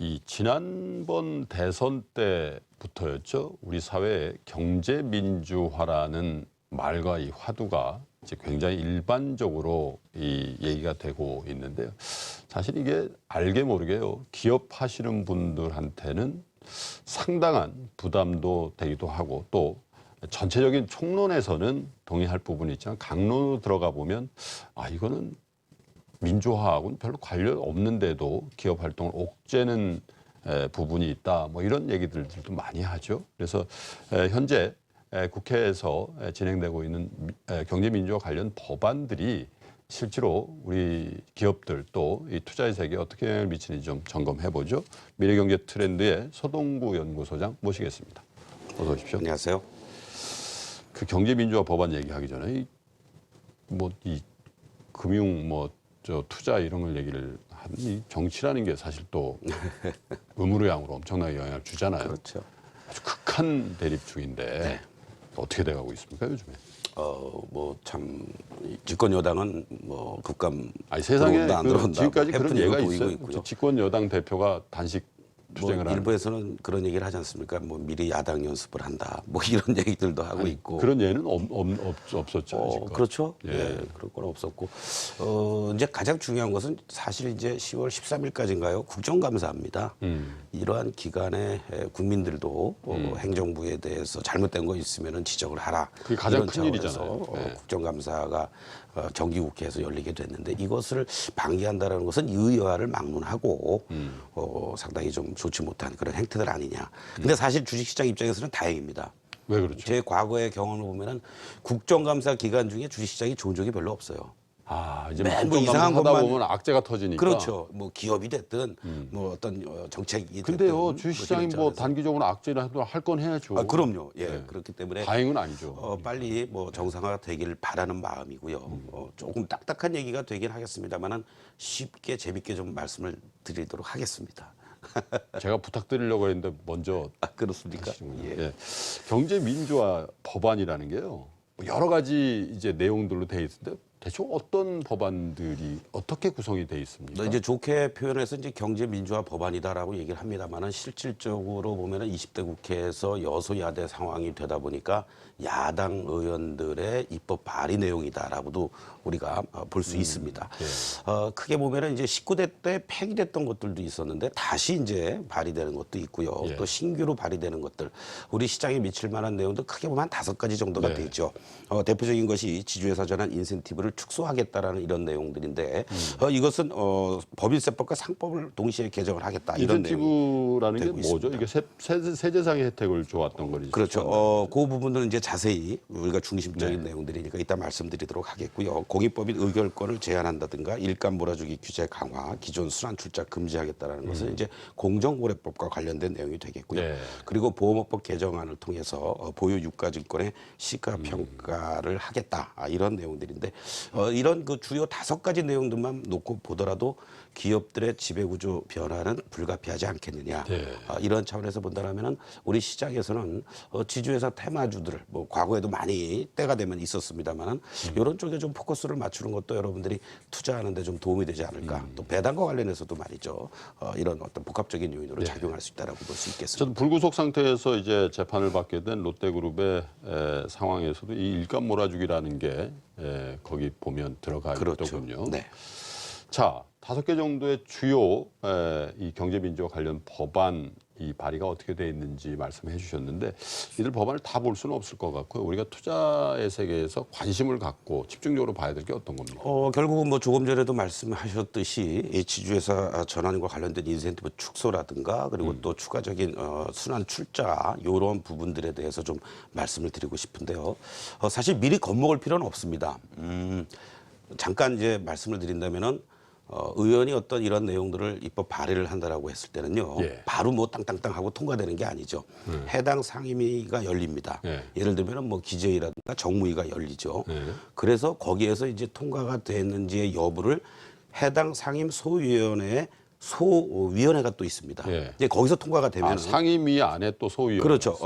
이 지난번 대선 때부터였죠. 우리 사회의 경제 민주화라는 말과 이 화두가 이제 굉장히 일반적으로 이 얘기가 되고 있는데요. 사실 이게 알게 모르게요. 기업하시는 분들한테는 상당한 부담도 되기도 하고 또 전체적인 총론에서는 동의할 부분이 있지만 강론으로 들어가 보면 이거는 민주화하고는 별로 관련 없는데도 기업 활동을 옥죄는 부분이 있다. 뭐 이런 얘기들도 많이 하죠. 그래서 현재 국회에서 진행되고 있는 경제 민주화 관련 법안들이 실제로 우리 기업들 또 이 투자의 세계에 어떻게 영향을 미치는지 좀 점검해 보죠. 미래경제 트렌드의 서동구 연구소장 모시겠습니다. 어서 오십시오. 안녕하세요. 그 경제 민주화 법안 얘기하기 전에 이 금융 투자 이런 걸 얘기를 하니 정치라는 게 사실 또 음으로양으로 엄청나게 영향을 주잖아요. 그렇죠. 아주 극한 대립 중인데 네. 어떻게 돼가고 있습니까 요즘에? 참 집권 여당은 국감 세상에 들어온다, 안 들어온다, 지금까지 그런 예가 있어요. 있고요. 집권 여당 대표가 단식 투쟁을 하는. 일부에서는 그런 얘기를 하지 않습니까? 미리 야당 연습을 한다. 이런 얘기들도 하고 있고. 그런 예는 없었죠. 지금. 그렇죠. 예. 그런 건 없었고. 이제 가장 중요한 것은 사실 이제 10월 13일까지인가요? 국정감사입니다. 이러한 기간에 국민들도 행정부에 대해서 잘못된 거 있으면 지적을 하라. 그게 가장 이런 큰 일이잖아요. 차원에서 네. 국정감사가 정기국회에서 열리게 됐는데 이것을 방기한다는 것은 의회화를 막론하고 상당히 좀 좋지 못한 그런 행태들 아니냐. 근데 사실 주식시장 입장에서는 다행입니다. 왜 그렇죠? 제 과거의 경험을 보면은 국정감사 기간 중에 주식시장이 좋은 적이 별로 없어요. 이제 맨 이상한 것만 하다 보면 악재가 터지니까. 그렇죠. 기업이 됐든 어떤 정책이 근데요, 됐든 주식시장이 단기적으로 악재라도 할 건 해야죠. 그럼요. 예. 네. 그렇기 때문에 다행은 아니죠. 빨리 정상화가 되기를 바라는 마음이고요. 조금 딱딱한 얘기가 되긴 하겠습니다만은 쉽게 재밌게 좀 말씀을 드리도록 하겠습니다. 제가 부탁드리려고 했는데 먼저 그렇습니까? 예. 경제 민주화 법안이라는 게요. 여러 가지 이제 내용들로 돼 있는데 대충 어떤 법안들이 어떻게 구성이 돼 있습니까? 이제 좋게 표현해서 이제 경제 민주화 법안이다라고 얘기를 합니다만은 실질적으로 보면은 20대 국회에서 여소야대 상황이 되다 보니까 야당 의원들의 입법 발의 내용이다라고도 우리가 볼 수 있습니다. 네. 크게 보면은 이제 19대 때 폐기됐던 것들도 있었는데 다시 이제 발의되는 것도 있고요. 예. 또 신규로 발의되는 것들 우리 시장에 미칠 만한 내용도 크게 보면 한 5가지 정도가 네. 돼 있죠. 대표적인 것이 지주회사 전환 인센티브를 축소하겠다라는 이런 내용들인데 이것은 법인세법과 상법을 동시에 개정을 하겠다 이런 내용. 인센티브라는 게 되고 뭐죠? 있습니다. 이게 세제상의 혜택을 주었던 거죠. 그렇죠. 그 부분은 이제 자세히 우리가 중심적인 내용들이니까 이따 말씀드리도록 하겠고요. 공익법인 의결권을 제한한다든가 일감 몰아주기 규제 강화, 기존 순환 출자 금지하겠다라는 것은 이제 공정거래법과 관련된 내용이 되겠고요. 네. 그리고 보험업법 개정안을 통해서 보유 유가증권의 시가 평가를 하겠다 이런 내용들인데 이런 그 주요 5가지 내용들만 놓고 보더라도 기업들의 지배구조 변화는 불가피하지 않겠느냐. 네. 이런 차원에서 본다면은 우리 시장에서는 지주회사 테마주들을 과거에도 많이 때가 되면 있었습니다만은 이런 쪽에 좀 포커스를 맞추는 것도 여러분들이 투자하는데 좀 도움이 되지 않을까. 또 배당과 관련해서도 말이죠. 이런 어떤 복합적인 요인으로 작용할 수 있다라고 볼 수 있겠습니다. 저도 불구속 상태에서 이제 재판을 받게 된 롯데그룹의 상황에서도 이 일감 몰아주기라는 게 거기 보면 들어가 그렇죠. 있더군요. 네. 자, 5개 정도의 주요 이 경제민주화 관련 법안 이 발의가 어떻게 돼 있는지 말씀해 주셨는데 이들 법안을 다 볼 수는 없을 것 같고요. 우리가 투자의 세계에서 관심을 갖고 집중적으로 봐야 될 게 어떤 겁니까? 결국은 조금 전에도 말씀하셨듯이 이 지주회사 전환과 관련된 인센티브 축소라든가 그리고 또 추가적인 순환 출자 이런 부분들에 대해서 좀 말씀을 드리고 싶은데요. 사실 미리 겁먹을 필요는 없습니다. 잠깐 이제 말씀을 드린다면은 의원이 어떤 이런 내용들을 입법 발의를 한다라고 했을 때는요. 예. 바로 땅땅땅 하고 통과되는 게 아니죠. 해당 상임위가 열립니다. 예. 예를 들면 기재위라든가 정무위가 열리죠. 예. 그래서 거기에서 이제 통과가 됐는지의 여부를 해당 상임 소위원회의 소위원회가 또 있습니다. 예. 이제 거기서 통과가 되면 상임위 안에 또 소위원회 그렇죠.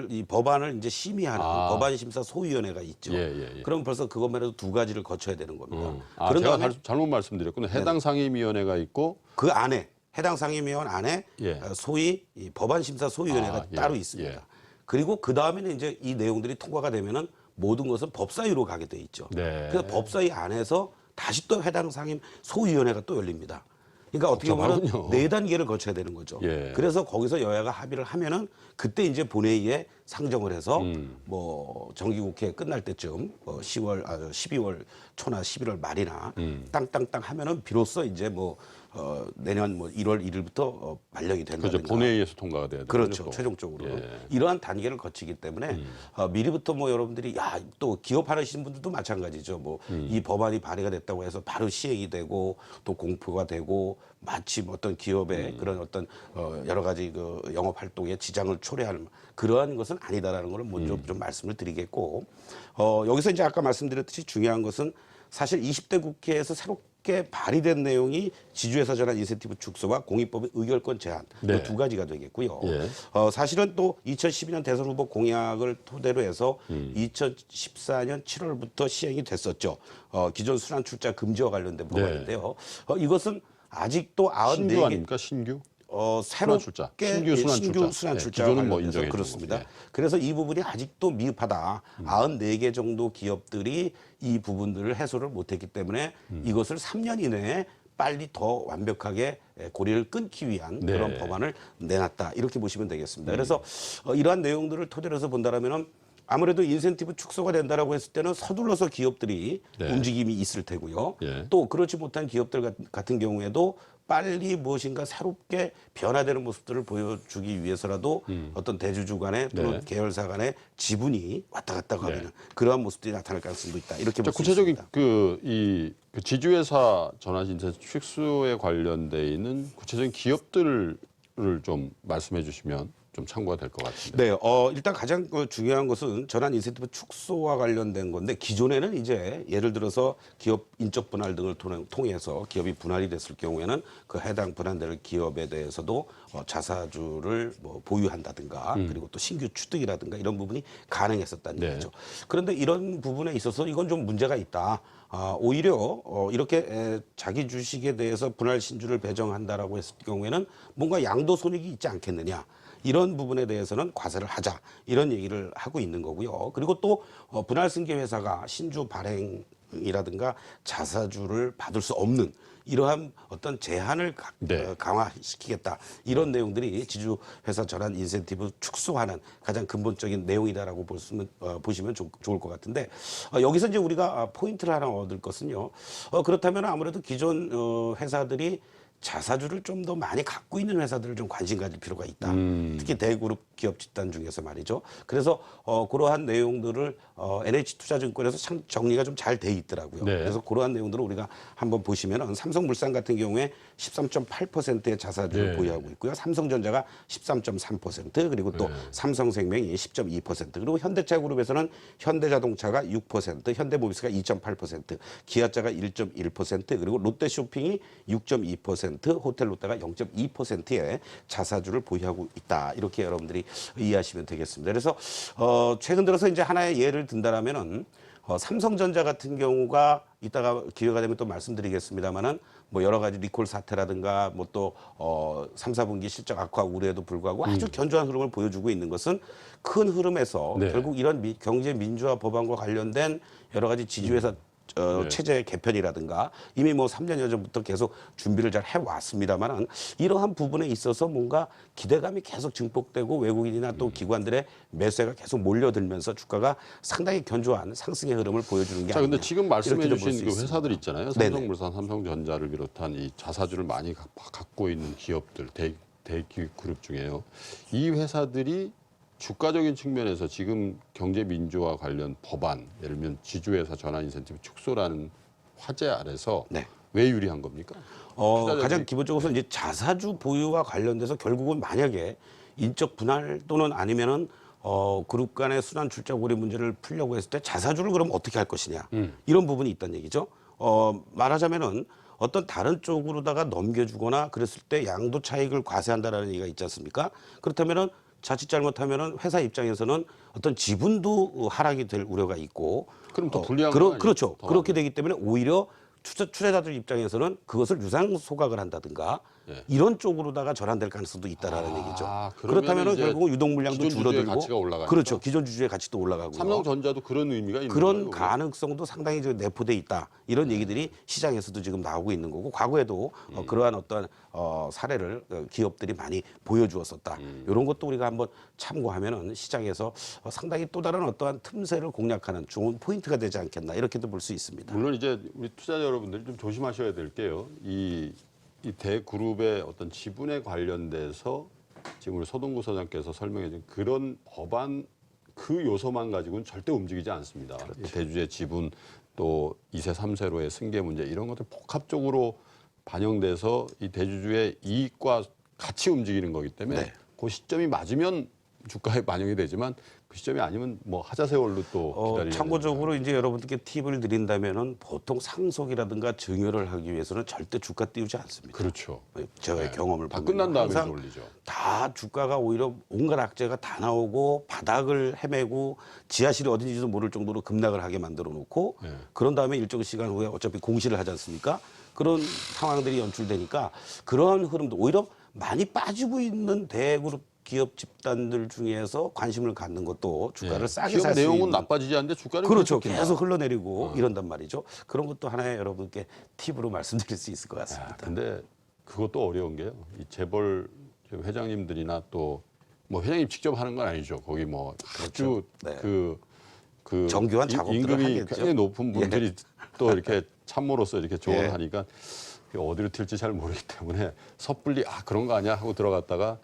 이 법안을 이제 심의하는 법안 심사 소위원회가 있죠. 예. 그럼 벌써 그것만 해도 2가지를 거쳐야 되는 겁니다. 제가 다음에 잘못 말씀드렸군요. 해당 상임위원회가 있고 그 안에 해당 상임위원 안에 예. 소위 이 법안심사소위원회가 예. 따로 있습니다. 예. 그리고 그 다음에는 이제 이 내용들이 통과가 되면은 모든 것은 법사위로 가게 돼 있죠. 네. 그래서 법사위 안에서 다시 또 해당 상임 소위원회가 또 열립니다. 그러니까 어떻게 보면 복잡하군요. 4단계를 거쳐야 되는 거죠. 예. 그래서 거기서 여야가 합의를 하면은 그때 이제 본회의에 상정을 해서 뭐 정기국회 끝날 때쯤 12월 초나 11월 말이나 땅땅땅 하면은 비로소 이제 뭐 내년 뭐 1월 1일부터 발령이 된다든가. 그렇죠. 본회의에서 통과가 돼야 되죠. 그렇죠. 최종적으로. 예. 이러한 단계를 거치기 때문에 미리부터 뭐 여러분들이 또 기업하시는 분들도 마찬가지죠. 뭐 이 법안이 발의가 됐다고 해서 바로 시행이 되고 또 공포가 되고 마치 어떤 기업의 그런 어떤 여러 가지 그 영업 활동에 지장을 초래하는 그러한 것은 아니다라는 걸 먼저 좀 말씀을 드리겠고 여기서 이제 아까 말씀드렸듯이 중요한 것은 사실 20대 국회에서 새롭게 발의된 내용이 지주회사 전환 인센티브 축소와 공익법의 의결권 제한 네. 이 두 가지가 되겠고요. 예. 사실은 또 2012년 대선 후보 공약을 토대로 해서 2014년 7월부터 시행이 됐었죠. 기존 순환 출자 금지와 관련된 법안인데요. 이것은 아직도 94개 신규 아닙니까? 신규? 순환 출자. 새롭게 신규 순환 출자. 출자와 기존은 뭐 관련해서 인정해 준 그렇습니다. 거고. 예. 그래서 이 부분이 아직도 미흡하다. 94개 정도 기업들이 이 부분들을 해소를 못했기 때문에 이것을 3년 이내에 빨리 더 완벽하게 고리를 끊기 위한 네. 그런 법안을 내놨다. 이렇게 보시면 되겠습니다. 그래서 이러한 내용들을 토대로 해서 본다라면은 아무래도 인센티브 축소가 된다라고 했을 때는 서둘러서 기업들이 네. 움직임이 있을 테고요. 예. 또 그렇지 못한 기업들 같은 경우에도 빨리 무엇인가 새롭게 변화되는 모습들을 보여주기 위해서라도 어떤 대주주 간에 또는 네. 계열사 간의 지분이 왔다 갔다 하는 그러한 모습들이 나타날 가능성도 있다. 이렇게 볼 수 구체적인 있습니다. 그 지주회사 전환 인센티브 축소에 관련돼 있는 구체적인 기업들을 좀 말씀해 주시면 좀 참고가 될 것 같은데. 네, 일단 가장 중요한 것은 전환 인센티브 축소와 관련된 건데 기존에는 이제 예를 들어서 기업 인적 분할 등을 통해서 기업이 분할이 됐을 경우에는 그 해당 분할될 기업에 대해서도 자사주를 뭐 보유한다든가 그리고 또 신규 취득이라든가 이런 부분이 가능했었다는 네. 얘기죠. 그런데 이런 부분에 있어서 이건 좀 문제가 있다. 오히려 이렇게 자기 주식에 대해서 분할 신주를 배정한다라고 했을 경우에는 뭔가 양도 손익이 있지 않겠느냐. 이런 부분에 대해서는 과세를 하자 이런 얘기를 하고 있는 거고요. 그리고 또 분할 승계 회사가 신주 발행이라든가 자사주를 받을 수 없는 이러한 어떤 제한을 네. 강화시키겠다 이런 내용들이 지주회사 전환 인센티브 축소하는 가장 근본적인 내용이다라고 보시면 좋을 것 같은데 여기서 이제 우리가 포인트를 하나 얻을 것은요. 그렇다면 아무래도 기존 회사들이 자사주를 좀 더 많이 갖고 있는 회사들을 좀 관심 가질 필요가 있다. 특히 대그룹 기업 집단 중에서 말이죠. 그래서 그러한 내용들을 NH투자증권에서 참 정리가 좀 잘 돼 있더라고요. 네. 그래서 그러한 내용들을 우리가 한번 보시면은 삼성물산 같은 경우에 13.8%의 자사주를 네. 보유하고 있고요. 삼성전자가 13.3% 그리고 또 삼성생명이 10.2% 그리고 현대차그룹에서는 현대자동차가 6%, 현대모비스가 2.8%, 기아차가 1.1% 그리고 롯데쇼핑이 6.2%, 호텔롯데가 0.2%의 자사주를 보유하고 있다. 이렇게 여러분들이 이해하시면 되겠습니다. 그래서 최근 들어서 이제 하나의 예를 든다라면은 삼성전자 같은 경우가 이따가 기회가 되면 또 말씀드리겠습니다만은 뭐 여러 가지 리콜 사태라든가 뭐 또 3, 4분기 실적 악화 우려에도 불구하고 아주 견조한 흐름을 보여주고 있는 것은 큰 흐름에서 네. 결국 이런 경제 민주화 법안과 관련된 여러 가지 지주회사 체제 개편이라든가 이미 뭐 3년여 전부터 계속 준비를 잘 해왔습니다만은 이러한 부분에 있어서 뭔가 기대감이 계속 증폭되고 외국인이나 또 기관들의 매수가 계속 몰려들면서 주가가 상당히 견조한 상승의 흐름을 보여주는 게 자, 아니냐. 근데 지금 말씀해 이렇게 볼수 주신 그 있습니다. 회사들 있잖아요. 네네. 삼성물산, 삼성전자를 비롯한 이 자사주를 많이 갖고 있는 기업들, 대기그룹 중에요. 이 회사들이 주가적인 측면에서 지금 경제 민주화 관련 법안, 예를 들면 지주회사 전환 인센티브 축소라는 화제 아래서 네. 왜 유리한 겁니까? 가장 기본적으로 이제 자사주 보유와 관련돼서 결국은 만약에 인적 분할 또는 아니면은 그룹 간의 순환 출자 고리 문제를 풀려고 했을 때 자사주를 그럼 어떻게 할 것이냐 이런 부분이 있다는 얘기죠. 말하자면은 어떤 다른 쪽으로다가 넘겨주거나 그랬을 때 양도 차익을 과세한다라는 얘기가 있지 않습니까? 그렇다면은 자칫 잘못하면은 회사 입장에서는 어떤 지분도 하락이 될 우려가 있고 그럼 더 불리한 거 아니에요? 그렇죠. 더 그렇게 되기 때문에 오히려 투자자들 입장에서는 그것을 유상 소각을 한다든가 예. 이런 쪽으로다가 전환될 가능성도 있다라는 얘기죠. 그러면은 그렇다면 이제 결국 유동 물량도 기존 주주의 줄어들고 가치가 올라가니까. 그렇죠. 기존 주주의 가치도 올라가고요. 삼성전자도 그런 의미가 있는 그런 거예요. 가능성도 상당히 저 내포돼 있다. 이런 얘기들이 시장에서도 지금 나오고 있는 거고 과거에도 그러한 어떤 사례를 기업들이 많이 보여주었었다. 이런 것도 우리가 한번 참고하면은 시장에서 상당히 또 다른 어떠한 틈새를 공략하는 좋은 포인트가 되지 않겠나 이렇게도 볼 수 있습니다. 물론 이제 우리 투자자 여러분들이 좀 조심하셔야 될 게요. 이 대그룹의 어떤 지분에 관련돼서 지금 우리 서동구 소장께서 설명해 준 그런 법안 그 요소만 가지고는 절대 움직이지 않습니다. 이 대주주의 지분 또 2세, 3세로의 승계 문제 이런 것들 복합적으로 반영돼서 이 대주주의 이익과 같이 움직이는 거기 때문에 네. 그 시점이 맞으면 주가에 반영이 되지만 그 시점이 아니면 뭐 하자세월로 또 기다리는 참고적으로 이제 여러분들께 팁을 드린다면은 보통 상속이라든가 증여를 하기 위해서는 절대 주가 띄우지 않습니다. 그렇죠. 저의 경험을 다 보면 끝난 다음에 항상 올리죠. 다 주가가 오히려 온갖 악재가 다 나오고 바닥을 헤매고 지하실이 어딘지도 모를 정도로 급락을 하게 만들어 놓고 네. 그런 다음에 일정 시간 후에 어차피 공시를 하지 않습니까? 그런 상황들이 연출되니까 그런 흐름도 오히려 많이 빠지고 있는 대그룹 기업 집단들 중에서 관심을 갖는 것도 주가를 싸게 기업 살 수 내용은 있는 나빠지지 않는데 주가는 그렇죠. 계속 계속 흘러내리고 이런단 말이죠. 그런 것도 하나의 여러분께 팁으로 말씀드릴 수 있을 것 같습니다. 근데 그것도 어려운 게요. 이 재벌 회장님들이나 또 뭐 회장님 직접 하는 건 아니죠. 거기 뭐 아주 네. 그 정교한 작업들을 임금이 하겠죠. 굉장히 높은 분들이 또 이렇게 참모로서 이렇게 조언을 예. 하니까 어디로 튈지 잘 모르기 때문에 섣불리 그런 거 아니야 하고 들어갔다가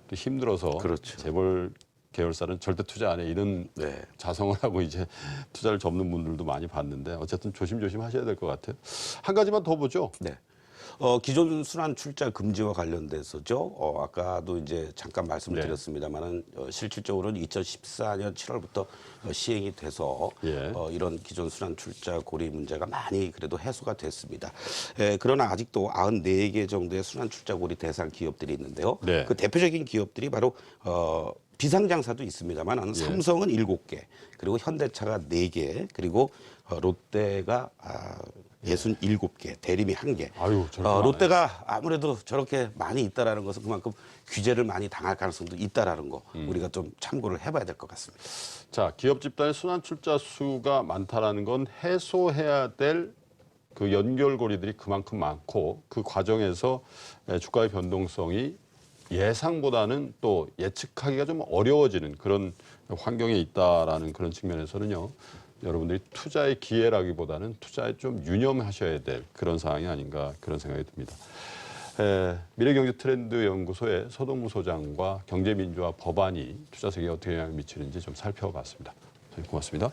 또 힘들어서 그렇죠. 재벌 계열사는 절대 투자 안 해 이런 네. 자성을 하고 이제 투자를 접는 분들도 많이 봤는데 어쨌든 조심조심 하셔야 될 것 같아요. 한 가지만 더 보죠. 네. 기존 순환 출자 금지와 관련돼서죠. 아까도 이제 잠깐 말씀을 네. 드렸습니다만은 실질적으로는 2014년 7월부터 시행이 돼서 예. 이런 기존 순환 출자 고리 문제가 많이 그래도 해소가 됐습니다. 그러나 아직도 94개 정도의 순환 출자 고리 대상 기업들이 있는데요. 네. 그 대표적인 기업들이 바로 비상장사도 있습니다만 삼성은 7개, 그리고 현대차가 4개, 그리고 롯데가 67개, 대림이 1개. 아유, 저렇게 많아요. 롯데가 아무래도 저렇게 많이 있다라는 것은 그만큼 규제를 많이 당할 가능성도 있다라는 거 우리가 좀 참고를 해봐야 될 것 같습니다. 자, 기업 집단의 순환 출자 수가 많다라는 건 해소해야 될 그 연결고리들이 그만큼 많고 그 과정에서 주가의 변동성이 예상보다는 또 예측하기가 좀 어려워지는 그런 환경에 있다라는 그런 측면에서는요. 여러분들이 투자의 기회라기보다는 투자에 좀 유념하셔야 될 그런 상황이 아닌가 그런 생각이 듭니다. 미래경제트렌드연구소의 서동무 소장과 경제민주화 법안이 투자 세계에 어떻게 영향을 미치는지 좀 살펴봤습니다. 고맙습니다.